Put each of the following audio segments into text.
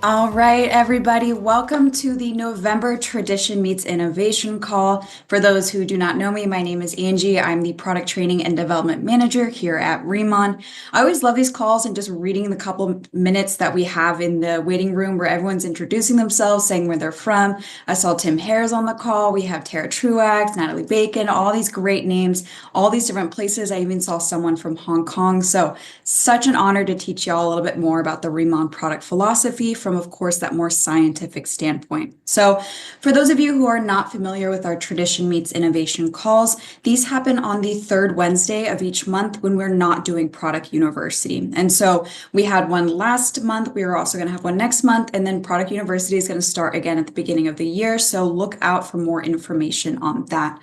All right, everybody, welcome to the November Tradition Meets Innovation call. For those who do not know me, my name is Angie. I'm the Product Training and Development Manager here at Remon. I always love these calls and just reading the couple minutes that we have in the waiting room where everyone's introducing themselves, saying where they're from. I saw Tim Hare's on the call. We have Tara Truax, Natalie Bacon, all these great names, all these different places. I even saw someone from Hong Kong. So such an honor to teach y'all a little bit more about the Remon product philosophy from, of course, that more scientific standpoint. So for those of you who are not familiar with our Tradition Meets Innovation calls, these happen on the third Wednesday of each month when we're not doing Product University. And so we had one last month. We are also going to have one next month. And then Product University is going to start again at the beginning of the year. So look out for more information on that.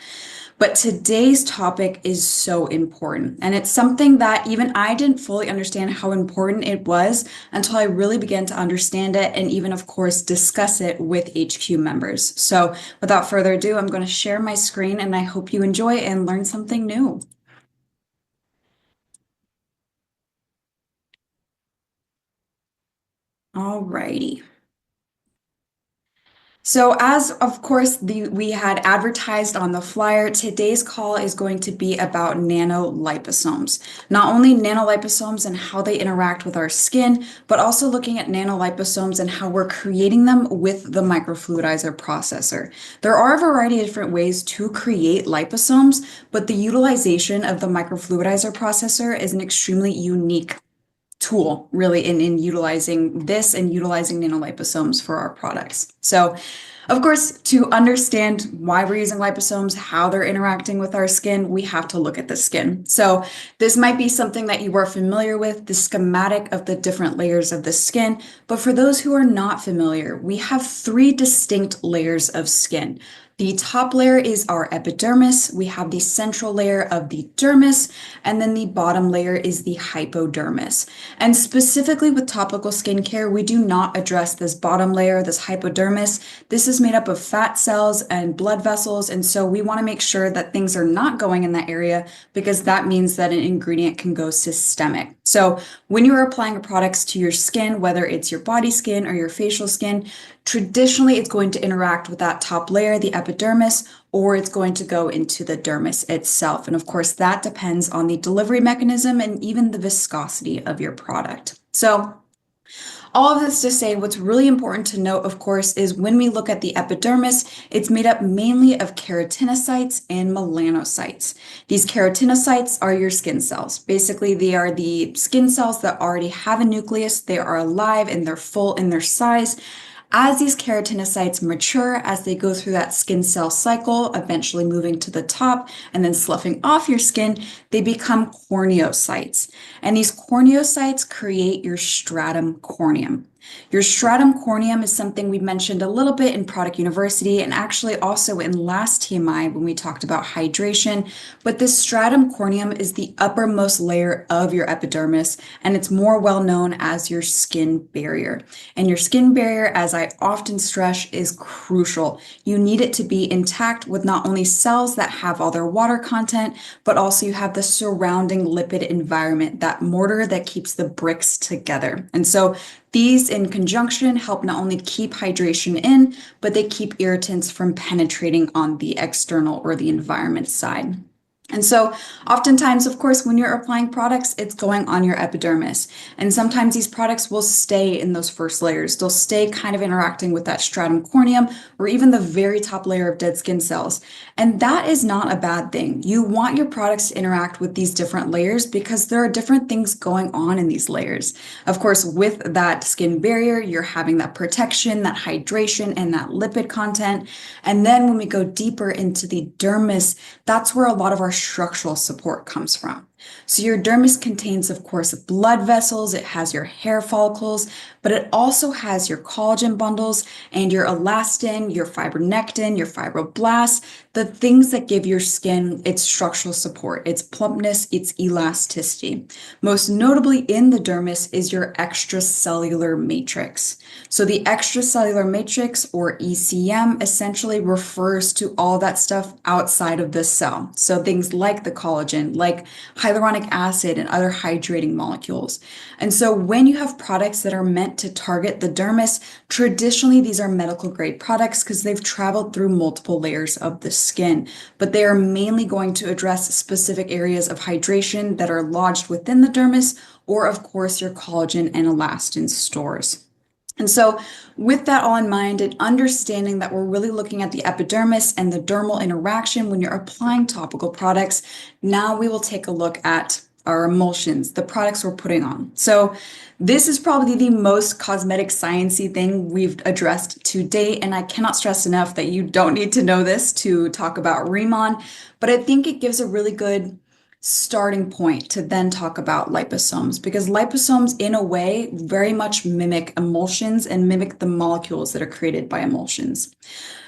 But today's topic is so important. And it's something that even I didn't fully understand how important it was until I really began to understand it and even, of course, discuss it with HQ members. So without further ado, I'm going to share my screen and I hope you enjoy and learn something new. All righty. So as of course we had advertised on the flyer, today's call is going to be about nanoliposomes. Not only nanoliposomes and how they interact with our skin, but also looking at nanoliposomes and how we're creating them with the microfluidizer processor. There are a variety of different ways to create liposomes, but the utilization of the microfluidizer processor is an extremely unique tool really in utilizing this and utilizing nanoliposomes for our products. So of course, to understand why we're using liposomes, how they're interacting with our skin, we have to look at the skin. So this might be something that you are familiar with, the schematic of the different layers of the skin. But for those who are not familiar, we have three distinct layers of skin. The top layer is our epidermis, we have the central layer of the dermis, and then the bottom layer is the hypodermis. And specifically with topical skincare, we do not address this bottom layer, this hypodermis. This is made up of fat cells and blood vessels, and so we want to make sure that things are not going in that area because that means that an ingredient can go systemic. So when you are applying products to your skin, whether it's your body skin or your facial skin, traditionally it's going to interact with that top layer, the epidermis, or it's going to go into the dermis itself. And of course, that depends on the delivery mechanism and even the viscosity of your product. So all of this to say, what's really important to note, of course, is when we look at the epidermis, it's made up mainly of keratinocytes and melanocytes. These keratinocytes are your skin cells. Basically, they are the skin cells that already have a nucleus. They are alive and they're full in their size. As these keratinocytes mature, as they go through that skin cell cycle, eventually moving to the top and then sloughing off your skin, they become corneocytes. And these corneocytes create your stratum corneum. Your stratum corneum is something we mentioned a little bit in Product University and actually also in last TMI when we talked about hydration. But this stratum corneum is the uppermost layer of your epidermis, and it's more well known as your skin barrier. And your skin barrier, as I often stress, is crucial. You need it to be intact with not only cells that have all their water content, but also you have the surrounding lipid environment, that mortar that keeps the bricks together. And so these in conjunction help not only keep hydration in, but they keep irritants from penetrating on the external or the environment side. And so oftentimes, of course, when you're applying products, it's going on your epidermis. And sometimes these products will stay in those first layers. They'll stay kind of interacting with that stratum corneum or even the very top layer of dead skin cells. And that is not a bad thing. You want your products to interact with these different layers because there are different things going on in these layers. Of course, with that skin barrier, you're having that protection, that hydration, and that lipid content. And then when we go deeper into the dermis, that's where a lot of our structural support comes from. So your dermis contains, of course, blood vessels, it has your hair follicles, but it also has your collagen bundles and your elastin, your fibronectin, your fibroblasts, the things that give your skin its structural support, its plumpness, its elasticity. Most notably in the dermis is your extracellular matrix. So the extracellular matrix, or ECM, essentially refers to all that stuff outside of the cell. So things like the collagen, like hyaluronic acid, and other hydrating molecules. And so when you have products that are meant to target the dermis, traditionally these are medical grade products because they've traveled through multiple layers of the skin, but they are mainly going to address specific areas of hydration that are lodged within the dermis, or of course your collagen and elastin stores. And so, with that all in mind, and understanding that we're really looking at the epidermis and the dermal interaction when you're applying topical products, now we will take a look at our emulsions, the products we're putting on. So, this is probably the most cosmetic sciencey thing we've addressed to date, and I cannot stress enough that you don't need to know this to talk about Remon, but I think it gives a really good starting point to then talk about liposomes, because liposomes in a way very much mimic emulsions and mimic the molecules that are created by emulsions.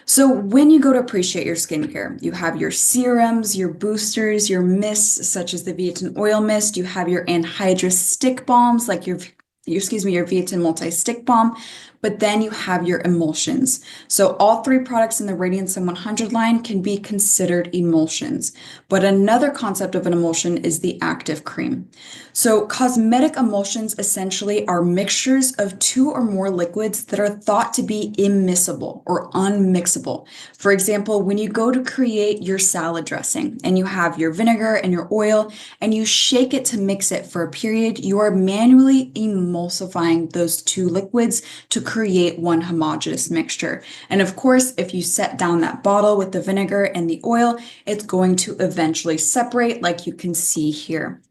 So when you go to appreciate your skincare, you have your serums, your boosters, your mists such as the Vietin oil mist, you have your anhydrous stick balms like your Vietin multi-stick balm, but then you have your emulsions. So all three products in the Radiance M100 line can be considered emulsions. But another concept of an emulsion is the active cream. So cosmetic emulsions essentially are mixtures of two or more liquids that are thought to be immiscible or unmixable. For example, when you go to create your salad dressing and you have your vinegar and your oil and you shake it to mix it for a period, you are manually emulsifying those two liquids to create one homogeneous mixture. And of course, if you set down that bottle with the vinegar and the oil, it's going to eventually separate like you can see here.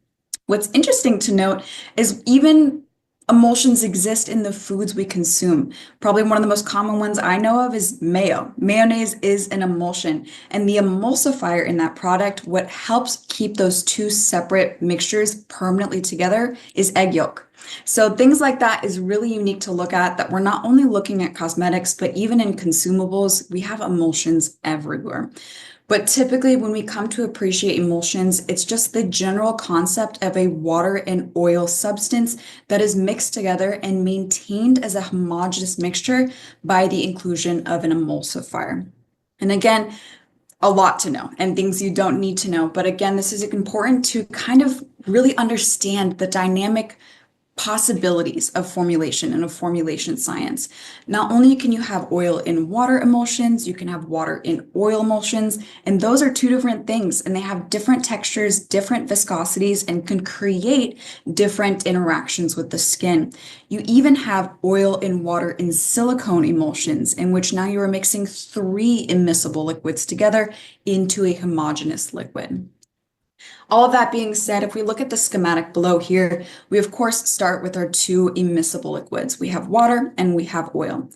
What's interesting to note is even emulsions exist in the foods we consume. Probably one of the most common ones I know of is mayo. Mayonnaise is an emulsion, and the emulsifier in that product, what helps keep those two separate mixtures permanently together, is egg yolk. So things like that is really unique to look at, that we're not only looking at cosmetics, but even in consumables, we have emulsions everywhere. But typically when we come to appreciate emulsions, it's just the general concept of a water and oil substance that is mixed together and maintained as a homogeneous mixture by the inclusion of an emulsifier. And again, a lot to know and things you don't need to know. But again, this is important to kind of really understand the dynamic possibilities of formulation and of formulation science. Not only can you have oil in water emulsions, you can have water in oil emulsions, and those are two different things, and they have different textures, different viscosities, and can create different interactions with the skin. You even have oil in water in silicone emulsions, in which now you are mixing three immiscible liquids together into a homogeneous liquid. All of that being said, if we look at the schematic below here, we of course start with our two immiscible liquids. We have water and we have oil.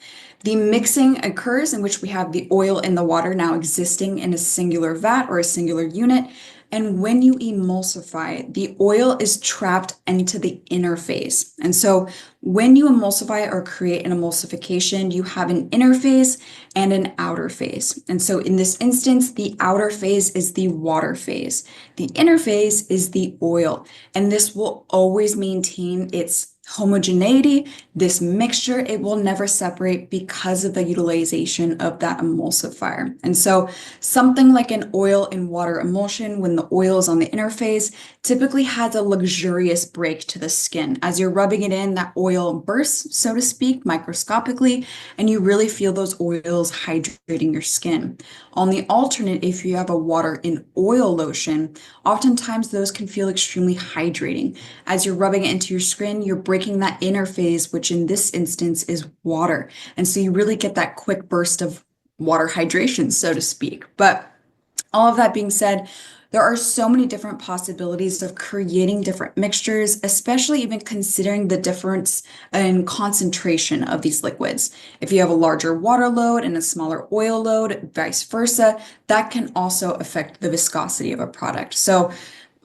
The mixing occurs in which we have the oil and the water now existing in a singular vat or a singular unit. And when you emulsify, the oil is trapped into the inner phase. And so when you emulsify or create an emulsification, you have an inner phase and an outer phase. And so in this instance, the outer phase is the water phase. The inner phase is the oil. And this will always maintain its homogeneity, this mixture, it will never separate because of the utilization of that emulsifier. And so something like an oil in water emulsion, when the oil is on the inner phase, typically has a luxurious break to the skin. As you're rubbing it in, that oil bursts, so to speak, microscopically, and you really feel those oils hydrating your skin. On the alternate, if you have a water in oil lotion, oftentimes those can feel extremely hydrating. As you're rubbing it into your skin, you're breaking that inner phase, which in this instance is water. And so you really get that quick burst of water hydration, so to speak. But all of that being said, there are so many different possibilities of creating different mixtures, especially even considering the difference in concentration of these liquids. If you have a larger water load and a smaller oil load, vice versa, that can also affect the viscosity of a product. So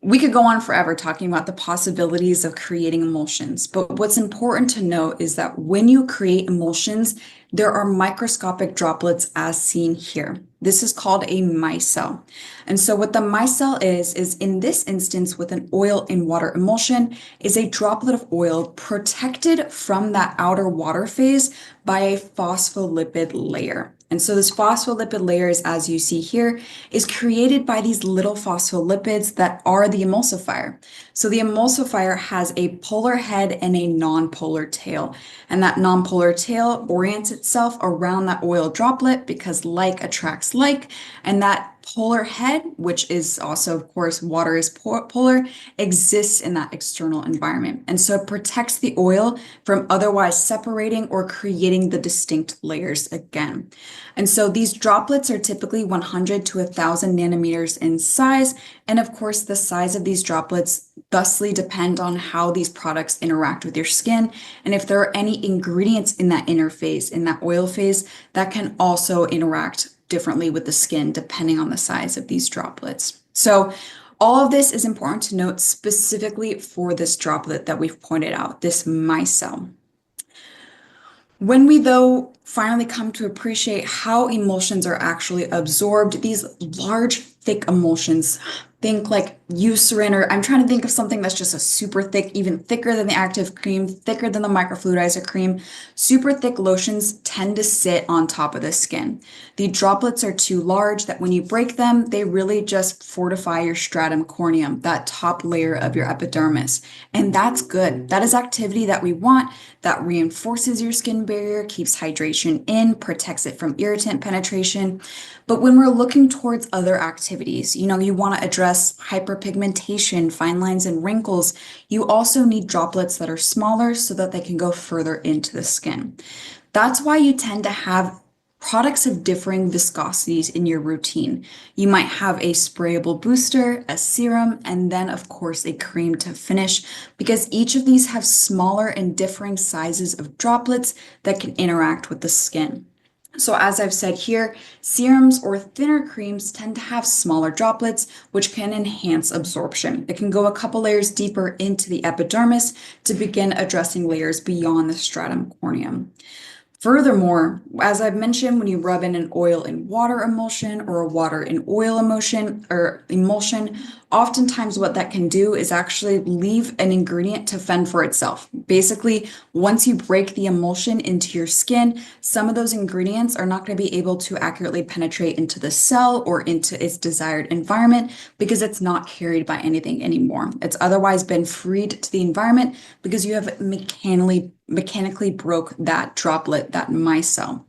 we could go on forever talking about the possibilities of creating emulsions, but what's important to note is that when you create emulsions, there are microscopic droplets as seen here. This is called a micelle. And so what the micelle is in this instance with an oil in water emulsion, is a droplet of oil protected from that outer water phase by a phospholipid layer. And so this phospholipid layers, as you see here, is created by these little phospholipids that are the emulsifier. So the emulsifier has a polar head and a nonpolar tail. And that nonpolar tail orients itself around that oil droplet because like attracts like. And that polar head, which is also, of course, water is polar, exists in that external environment. And so it protects the oil from otherwise separating or creating the distinct layers again. And so these droplets are typically 100 to 1,000 nanometers in size. And of course, the size of these droplets thusly depend on how these products interact with your skin. And if there are any ingredients in that interface, in that oil phase, that can also interact differently with the skin depending on the size of these droplets. So all of this is important to note specifically for this droplet that we've pointed out, this micelle. When we, though, finally come to appreciate how emulsions are actually absorbed, these large, thick emulsions, think like Eucerin, or I'm trying to think of something that's just a super thick, even thicker than the active cream, thicker than the microfluidizer cream. Super thick lotions tend to sit on top of the skin. The droplets are too large that when you break them, they really just fortify your stratum corneum, that top layer of your epidermis. And that's good. That is activity that we want, that reinforces your skin barrier, keeps hydration in, protects it from irritant penetration. But when we're looking towards other activities, you want to address hyperpigmentation, fine lines and wrinkles, you also need droplets that are smaller so that they can go further into the skin. That's why you tend to have products of differing viscosities in your routine. You might have a sprayable booster, a serum, and then of course a cream to finish, because each of these have smaller and differing sizes of droplets that can interact with the skin. So as I've said here, serums or thinner creams tend to have smaller droplets, which can enhance absorption. It can go a couple layers deeper into the epidermis to begin addressing layers beyond the stratum corneum. Furthermore, as I've mentioned, when you rub in an oil and water emulsion or a water and oil emulsion, oftentimes what that can do is actually leave an ingredient to fend for itself. Basically, once you break the emulsion into your skin, some of those ingredients are not going to be able to accurately penetrate into the cell or into its desired environment because it's not carried by anything anymore. It's otherwise been freed to the environment because you have mechanically broke that droplet, that micelle.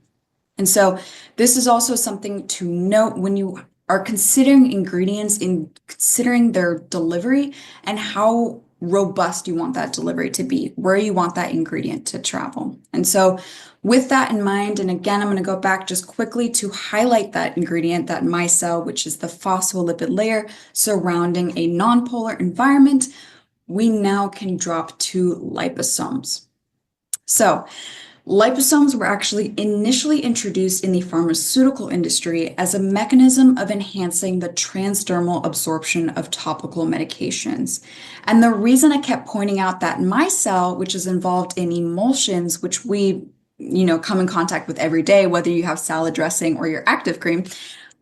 And so this is also something to note when you are considering ingredients, in considering their delivery and how robust you want that delivery to be, where you want that ingredient to travel. And so with that in mind, and again, I'm going to go back just quickly to highlight that ingredient, that micelle, which is the phospholipid layer surrounding a nonpolar environment, we now can drop to liposomes. So liposomes were actually initially introduced in the pharmaceutical industry as a mechanism of enhancing the transdermal absorption of topical medications. And the reason I kept pointing out that micelle, which is involved in emulsions, which we come in contact with every day, whether you have salad dressing or your active cream,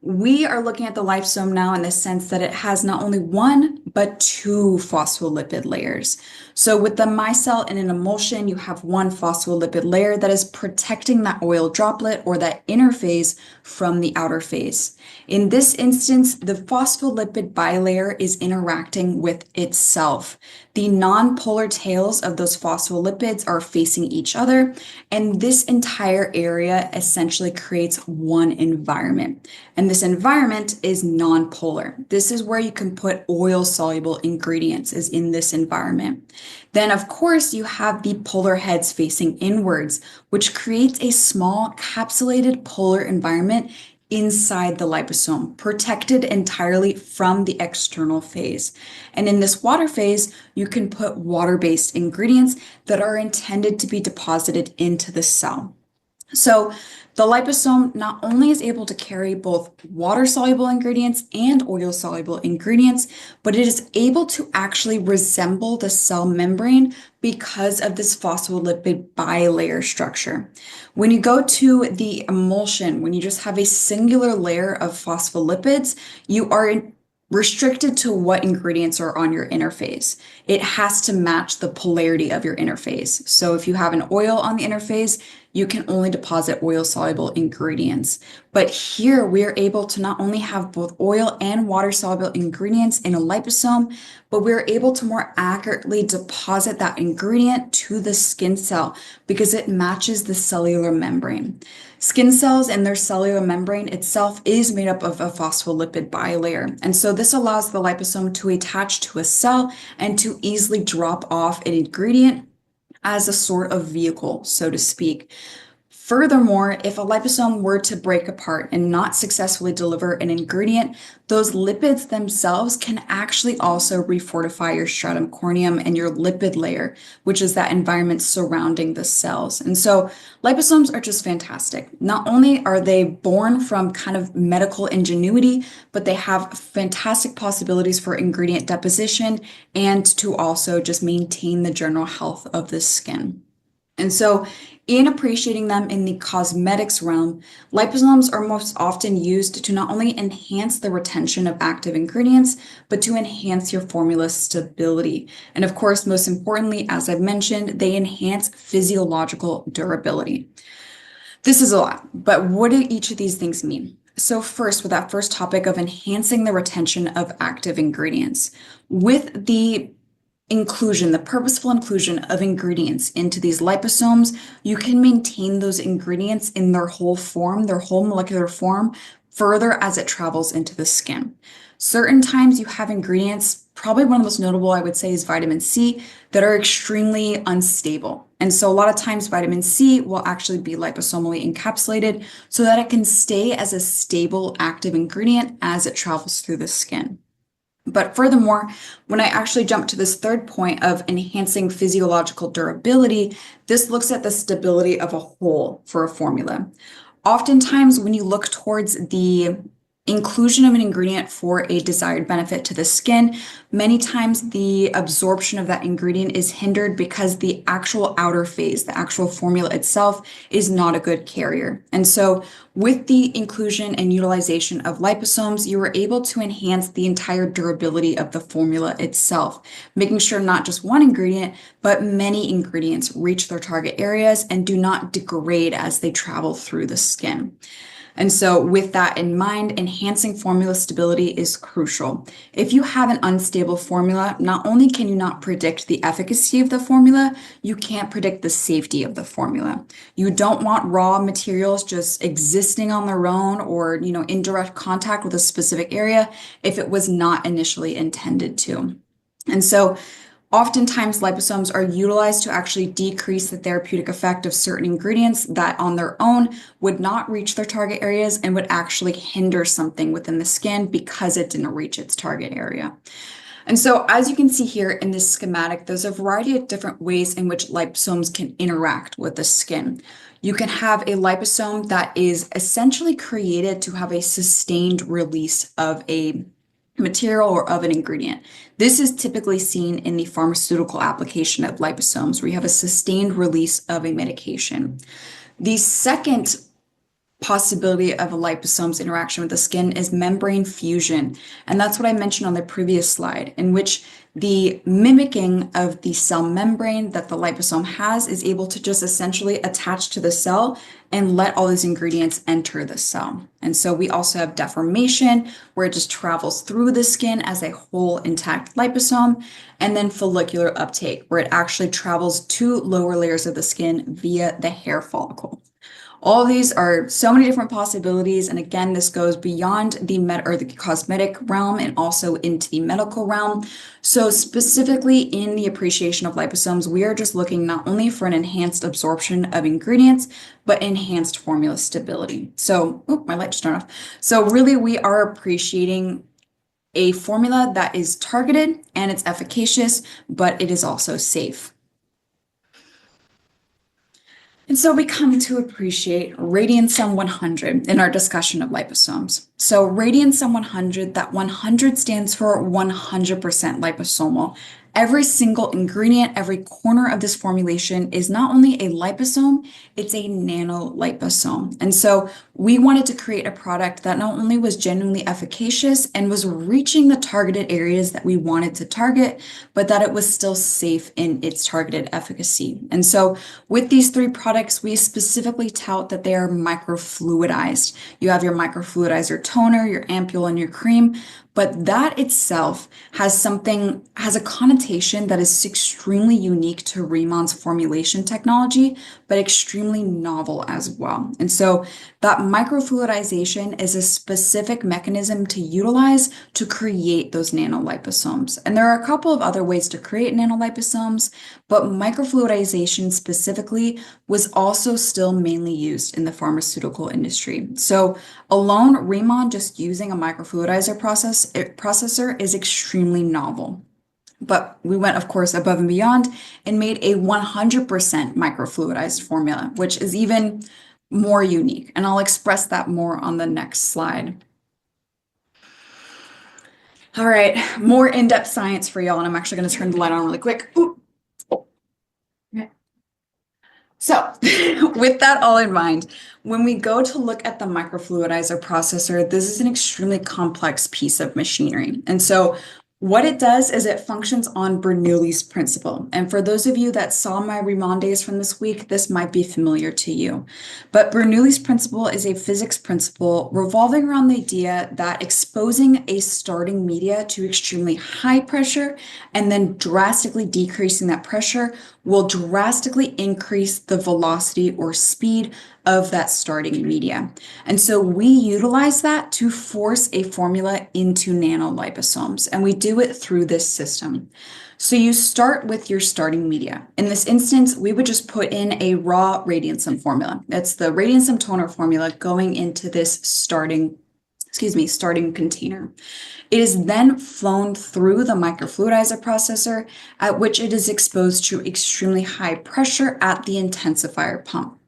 we are looking at the liposome now in the sense that it has not only one, but two phospholipid layers. So with the micelle in an emulsion, you have one phospholipid layer that is protecting that oil droplet or that interphase from the outer phase. In this instance, the phospholipid bilayer is interacting with itself. The non-polar tails of those phospholipids are facing each other, and this entire area essentially creates one environment. And this environment is non-polar. This is where you can put oil-soluble ingredients, is in this environment. Then, of course, you have the polar heads facing inwards, which creates a small capsulated polar environment inside the liposome, protected entirely from the external phase. And in this water phase, you can put water-based ingredients that are intended to be deposited into the cell. So the liposome not only is able to carry both water-soluble ingredients and oil-soluble ingredients, but it is able to actually resemble the cell membrane because of this phospholipid bilayer structure. When you go to the emulsion, when you just have a singular layer of phospholipids, you are restricted to what ingredients are on your interface. It has to match the polarity of your interface. So if you have an oil on the interface, you can only deposit oil-soluble ingredients. But here we are able to not only have both oil and water-soluble ingredients in a liposome, but we're able to more accurately deposit that ingredient to the skin cell because it matches the cellular membrane. Skin cells and their cellular membrane itself is made up of a phospholipid bilayer. And so this allows the liposome to attach to a cell and to easily drop off an ingredient as a sort of vehicle, so to speak. Furthermore, if a liposome were to break apart and not successfully deliver an ingredient, those lipids themselves can actually also refortify your stratum corneum and your lipid layer, which is that environment surrounding the cells. And so liposomes are just fantastic. Not only are they born from kind of medical ingenuity, but they have fantastic possibilities for ingredient deposition and to also just maintain the general health of the skin. And so in appreciating them in the cosmetics realm, liposomes are most often used to not only enhance the retention of active ingredients, but to enhance your formula stability. And of course, most importantly, as I've mentioned, they enhance physiological durability. This is a lot, but what do each of these things mean? So first, with that first topic of enhancing the retention of active ingredients, with the purposeful inclusion of ingredients into these liposomes, you can maintain those ingredients in their whole form, their whole molecular form, further as it travels into the skin. Certain times you have ingredients, probably one of the most notable I would say is vitamin C, that are extremely unstable. And so a lot of times vitamin C will actually be liposomally encapsulated so that it can stay as a stable active ingredient as it travels through the skin. But furthermore, when I actually jump to this third point of enhancing physiological durability, this looks at the stability of a whole for a formula. Oftentimes, when you look towards the inclusion of an ingredient for a desired benefit to the skin, many times the absorption of that ingredient is hindered because the actual outer phase, the actual formula itself, is not a good carrier. And so with the inclusion and utilization of liposomes, you are able to enhance the entire durability of the formula itself, making sure not just one ingredient, but many ingredients reach their target areas and do not degrade as they travel through the skin. And so with that in mind, enhancing formula stability is crucial. If you have an unstable formula, not only can you not predict the efficacy of the formula, you can't predict the safety of the formula. You don't want raw materials just existing on their own or, in direct contact with a specific area if it was not initially intended to. And so oftentimes, liposomes are utilized to actually decrease the therapeutic effect of certain ingredients that on their own would not reach their target areas and would actually hinder something within the skin because it didn't reach its target area. And so as you can see here in this schematic, there's a variety of different ways in which liposomes can interact with the skin. You can have a liposome that is essentially created to have a sustained release of a material or of an ingredient. This is typically seen in the pharmaceutical application of liposomes, where you have a sustained release of a medication. The second possibility of a liposome's interaction with the skin is membrane fusion. And that's what I mentioned on the previous slide, in which the mimicking of the cell membrane that the liposome has is able to just essentially attach to the cell and let all these ingredients enter the cell. And so we also have deformation, where it just travels through the skin as a whole intact liposome, and then follicular uptake, where it actually travels to lower layers of the skin via the hair follicle. All of these are so many different possibilities. And again, this goes beyond the the cosmetic realm and also into the medical realm. So specifically in the appreciation of liposomes, we are just looking not only for an enhanced absorption of ingredients, but enhanced formula stability. So, my light just turned off. So really we are appreciating a formula that is targeted and it's efficacious, but it is also safe. And so we come to appreciate Radiansum 100 in our discussion of liposomes. So Radiansum 100, that 100 stands for 100% liposomal. Every single ingredient, every corner of this formulation is not only a liposome, it's a nanoliposome. And so we wanted to create a product that not only was genuinely efficacious and was reaching the targeted areas that we wanted to target, but that it was still safe in its targeted efficacy. And so with these three products, we specifically tout that they are microfluidized. You have your microfluidizer toner, your ampule, and your cream. But that itself has a connotation that is extremely unique to Riemann's formulation technology, but extremely novel as well. And so that microfluidization is a specific mechanism to utilize to create those nanoliposomes. And there are a couple of other ways to create nanoliposomes, but microfluidization specifically was also still mainly used in the pharmaceutical industry. So alone, Riemann just using a microfluidizer processor is extremely novel. But we went, of course, above and beyond and made a 100% microfluidized formula, which is even more unique. And I'll express that more on the next slide. All right, more in-depth science for y'all, and I'm actually going to turn the light on really quick. Ooh. So with that all in mind, when we go to look at the microfluidizer processor, this is an extremely complex piece of machinery. And so what it does is it functions on Bernoulli's principle. And for those of you that saw my Riemann days from this week, this might be familiar to you. But Bernoulli's principle is a physics principle revolving around the idea that exposing a starting media to extremely high pressure and then drastically decreasing that pressure will drastically increase the velocity or speed of that starting media. And so we utilize that to force a formula into nanoliposomes, and we do it through this system. So you start with your starting media. In this instance, we would just put in a raw radiantsum formula. That's the radiantsum toner formula going into this starting container. It is then flown through the microfluidizer processor, at which it is exposed to extremely high pressure at the intensifier pump.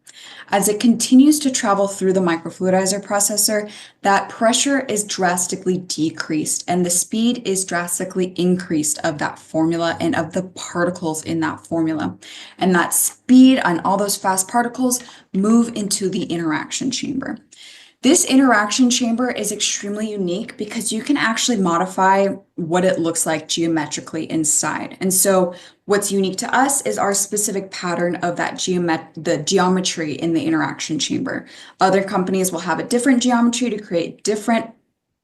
As it continues to travel through the microfluidizer processor, that pressure is drastically decreased and the speed is drastically increased of that formula and of the particles in that formula. And that speed and all those fast particles move into the interaction chamber. This interaction chamber is extremely unique because you can actually modify what it looks like geometrically inside. And so what's unique to us is our specific pattern of that the geometry in the interaction chamber. Other companies will have a different geometry to create different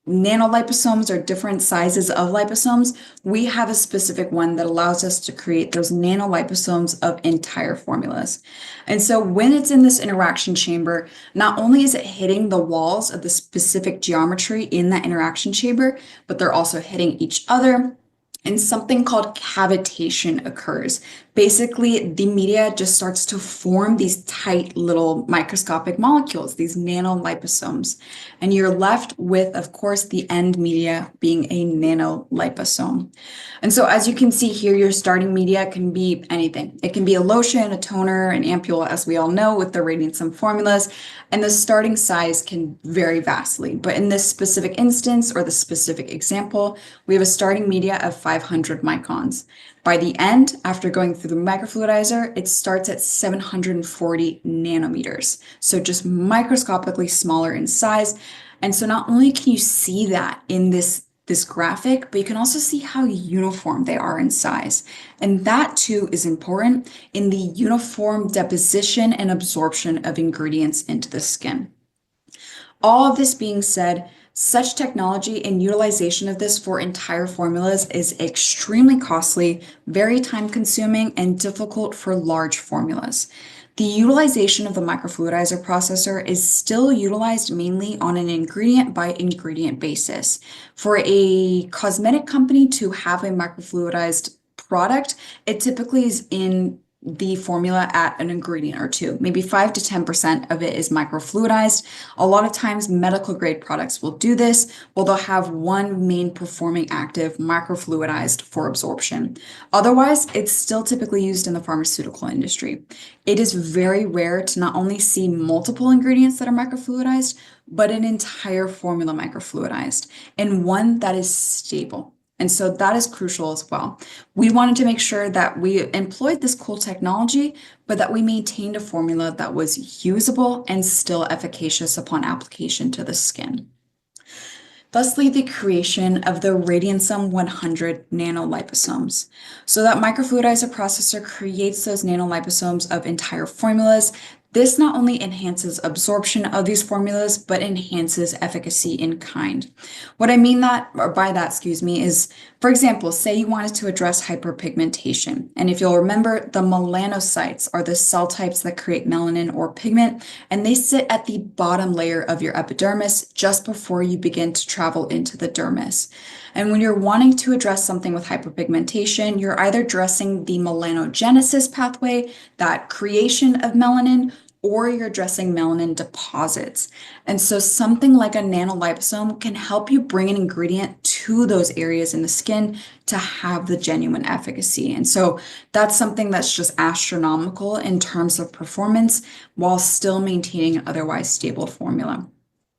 nanoliposomes or different sizes of liposomes. We have a specific one that allows us to create those nanoliposomes of entire formulas. And so when it's in this interaction chamber, not only is it hitting the walls of the specific geometry in that interaction chamber, but they're also hitting each other. And something called cavitation occurs. Basically, the media just starts to form these tight little microscopic molecules, these nanoliposomes. And you're left with, of course, the end media being a nanoliposome. And so as you can see here, your starting media can be anything. It can be a lotion, a toner, an ampule, as we all know with the radiantsum formulas. And the starting size can vary vastly. But in this specific instance or the specific example, we have a starting media of 500 microns. By the end, after going through the microfluidizer, it starts at 740 nanometers. So just microscopically smaller in size. And so not only can you see that in this graphic, but you can also see how uniform they are in size. And that too is important in the uniform deposition and absorption of ingredients into the skin. All of this being said, such technology and utilization of this for entire formulas is extremely costly, very time consuming, and difficult for large formulas. The utilization of the microfluidizer processor is still utilized mainly on an ingredient by ingredient basis. For a cosmetic company to have a microfluidized product, it typically is in the formula at an ingredient or two. Maybe 5 to 10% of it is microfluidized. A lot of times medical grade products will do this, well, they'll have one main performing active microfluidized for absorption. Otherwise, it's still typically used in the pharmaceutical industry. It is very rare to not only see multiple ingredients that are microfluidized, but an entire formula microfluidized, and one that is stable. And so that is crucial as well. We wanted to make sure that we employed this cool technology, but that we maintained a formula that was usable and still efficacious upon application to the skin. Thusly, the creation of the Radiansum 100 nanoliposomes. So that microfluidizer processor creates those nanoliposomes of entire formulas. This not only enhances absorption of these formulas, but enhances efficacy in kind. What I mean that, or by that, excuse me, is, for example, say you wanted to address hyperpigmentation. And if you'll remember, the melanocytes are the cell types that create melanin or pigment, and they sit at the bottom layer of your epidermis just before you begin to travel into the dermis. And when you're wanting to address something with hyperpigmentation, you're either addressing the melanogenesis pathway, that creation of melanin, or you're addressing melanin deposits. And so something like a nanoliposome can help you bring an ingredient to those areas in the skin to have the genuine efficacy. And so that's something that's just astronomical in terms of performance while still maintaining an otherwise stable formula.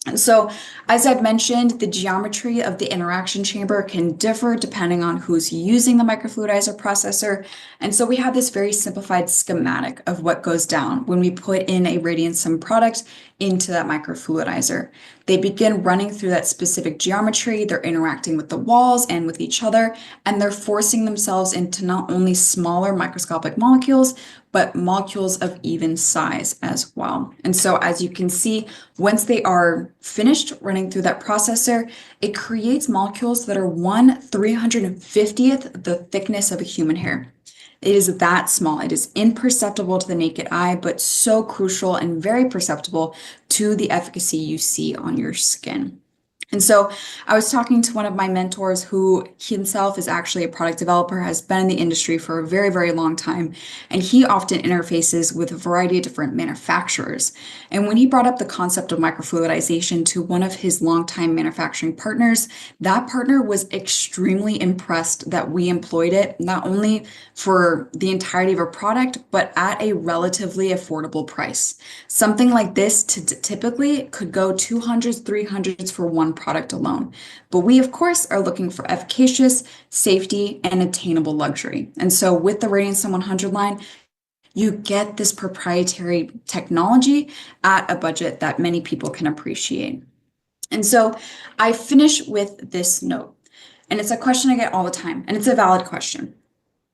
And so, as I've mentioned, the geometry of the interaction chamber can differ depending on who's using the microfluidizer processor. And so we have this very simplified schematic of what goes down when we put in a Radiansum product into that microfluidizer. They begin running through that specific geometry, they're interacting with the walls and with each other, and they're forcing themselves into not only smaller microscopic molecules, but molecules of even size as well. And so as you can see, once they are finished running through that processor, it creates molecules that are 1/350th the thickness of a human hair. It is that small. It is imperceptible to the naked eye, but so crucial and very perceptible to the efficacy you see on your skin. And so I was talking to one of my mentors who himself is actually a product developer, has been in the industry for a very, very long time. And he often interfaces with a variety of different manufacturers. And when he brought up the concept of microfluidization to one of his longtime manufacturing partners, that partner was extremely impressed that we employed it, not only for the entirety of a product, but at a relatively affordable price. Something like this typically could go 200s, 300s for one product alone. But we, of course, are looking for efficacious, safety, and attainable luxury. And so with the Radiansum 100 line, you get this proprietary technology at a budget that many people can appreciate. And so I finish with this note, and it's a question I get all the time, and it's a valid question.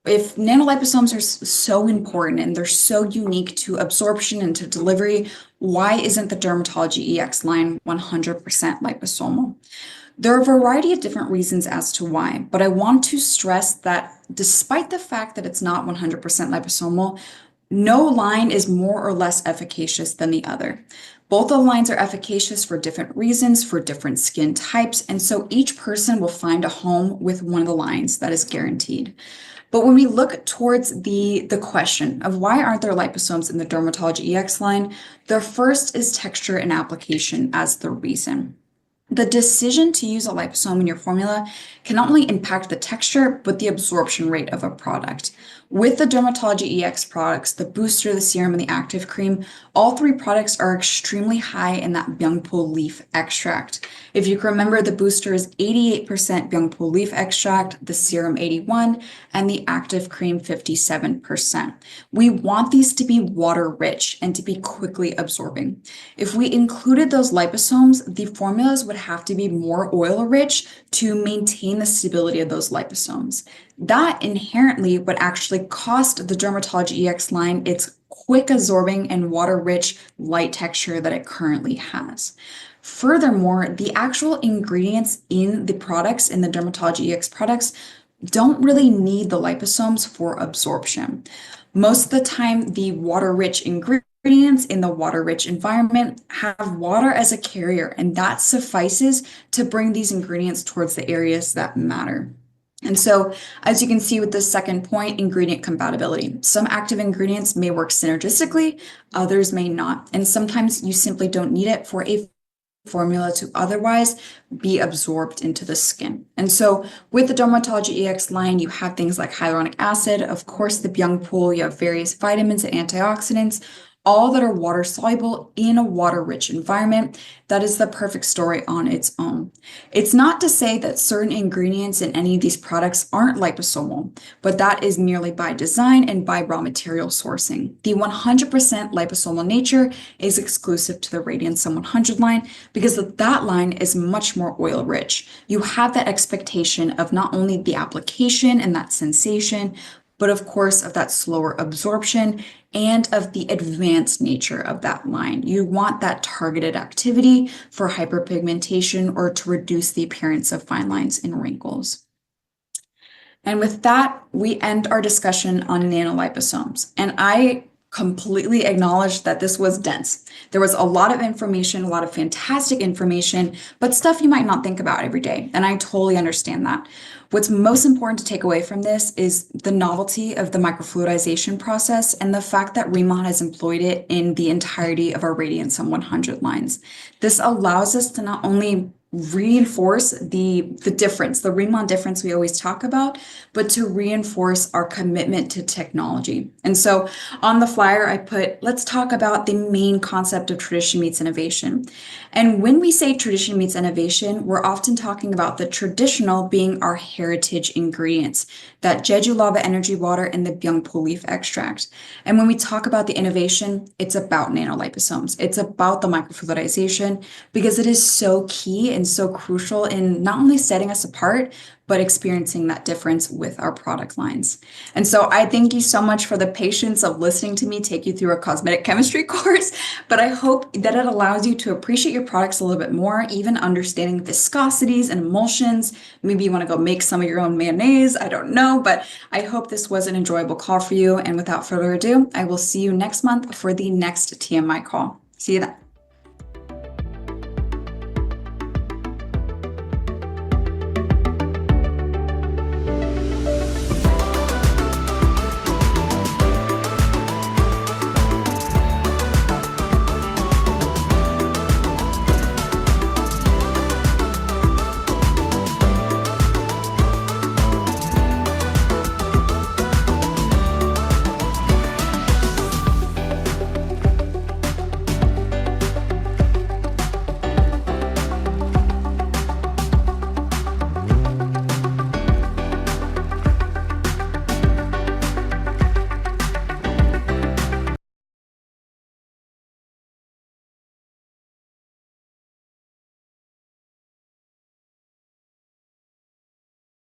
If nanoliposomes are so important and they're so unique to absorption and to delivery, why isn't the Dermatology EX line 100% liposomal? There are a variety of different reasons as to why, but I want to stress that despite the fact that it's not 100% liposomal, no line is more or less efficacious than the other. Both the lines are efficacious for different reasons, for different skin types, and so each person will find a home with one of the lines that is guaranteed. But when we look towards the question of why aren't there liposomes in the Dermatology EX line, the first is texture and application as the reason. The decision to use a liposome in your formula can not only impact the texture, but the absorption rate of a product. With the Dermatology EX products, the booster, the serum, and the active cream, all three products are extremely high in that byungpul leaf extract. If you can remember, the booster is 88% byungpul leaf extract, the serum 81%, and the active cream 57%. We want these to be water rich and to be quickly absorbing. If we included those liposomes, the formulas would have to be more oil rich to maintain the stability of those liposomes. That inherently would actually cost the Dermatology EX line its quick absorbing and water rich light texture that it currently has. Furthermore, the actual ingredients in the products, in the Dermatology EX products, don't really need the liposomes for absorption. Most of the time, the water-rich ingredients in the water-rich environment have water as a carrier, and that suffices to bring these ingredients towards the areas that matter. And so, as you can see with the second point, ingredient compatibility. Some active ingredients may work synergistically, others may not. And sometimes you simply don't need it for a formula to otherwise be absorbed into the skin. And so with the Dermatology EX line, you have things like hyaluronic acid, of course, the byungpul, you have various vitamins and antioxidants. all that are water soluble in a water-rich environment. That is the perfect story on its own. It's not to say that certain ingredients in any of these products aren't liposomal, but that is merely by design and by raw material sourcing. The 100% liposomal nature is exclusive to the Radiance 100 line because that line is much more oil rich. You have that expectation of not only the application and that sensation, but of course of that slower absorption and of the advanced nature of that line. You want that targeted activity for hyperpigmentation or to reduce the appearance of fine lines and wrinkles. And with that, we end our discussion on nanoliposomes. And I completely acknowledge that this was dense. There was a lot of information, a lot of fantastic information, but stuff you might not think about every day. And I totally understand that. What's most important to take away from this is the novelty of the microfluidization process and the fact that Remont has employed it in the entirety of our Radiance 100 lines. This allows us to not only reinforce the difference, the Remont difference we always talk about, but to reinforce our commitment to technology. And so on the flyer, I put, let's talk about the main concept of tradition meets innovation. And when we say tradition meets innovation, we're often talking about the traditional being our heritage ingredients, that Jeju lava energy water and the byungpo leaf extract. And when we talk about the innovation, it's about nanoliposomes. It's about the microfluidization because it is so key and so crucial in not only setting us apart, but experiencing that difference with our product lines. And so I thank you so much for the patience of listening to me take you through a cosmetic chemistry course, but I hope that it allows you to appreciate your products a little bit more, even understanding viscosities and emulsions. Maybe you want to go make some of your own mayonnaise, I don't know, but I hope this was an enjoyable call for you. And without further ado, I will see you next month for the next TMI call. See you then.